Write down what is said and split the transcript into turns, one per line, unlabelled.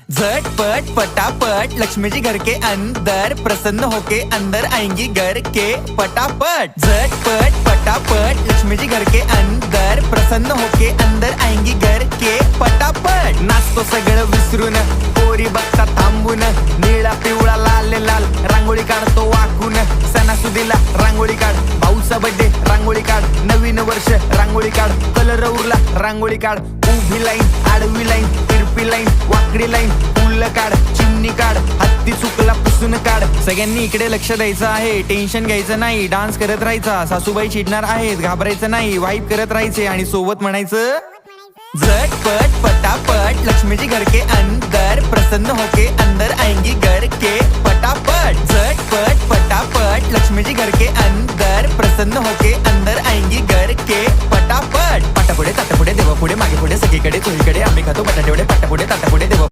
झटपट पटापट लक्ष्मी जी घर के अंदर प्रसन्न होके अंदर आएंगी घर के पटापट। झटपट पटापट लक्ष्मी जी घर के अंदर प्रसन्न होके अंदर आएंगी घर के पटापट। नाचतो सगळं विसरून पोरी बघता थांबून निळा पिवळा लाल लाल रांगोळी काढतो वाकून। सणासुदीला रांगोळी काढ, भाऊचा बर्थडे रांगोळी काढ, नवीन वर्ष रांगोळी काढ, कलर उरला रांगोळी काढ, उभी लाईन आडवी लाईन तिरपी लाईन वाकडी लाईन फुल काढ, चिमणी काढ, हत्ती चुकला पुसून काढ। सगळ्यांनी इकडे लक्ष द्यायचं आहे, टेन्शन घ्यायचं नाही, डान्स करत राहायचा। सासूबाई चिडणार आहेत, घाबरायचं नाही, वाईब करत राहायचे आणि सोबत म्हणायचं झटपट पटापट लक्ष्मी जी घर के अंदर प्रसन्न होके अंदर आएंगी घर के पटापट। झटपट पटापट लक्ष्मी जी घर के अंदर प्रसन्न होके अंदर आएंगी घर के पटापट। पाटापुढे ताटापुढे देवापुढे मागे पुढे सगळीकडे चोहीकडे आम्ही खातो बटाटेवडे पाटापुढे ताटापुढे देवा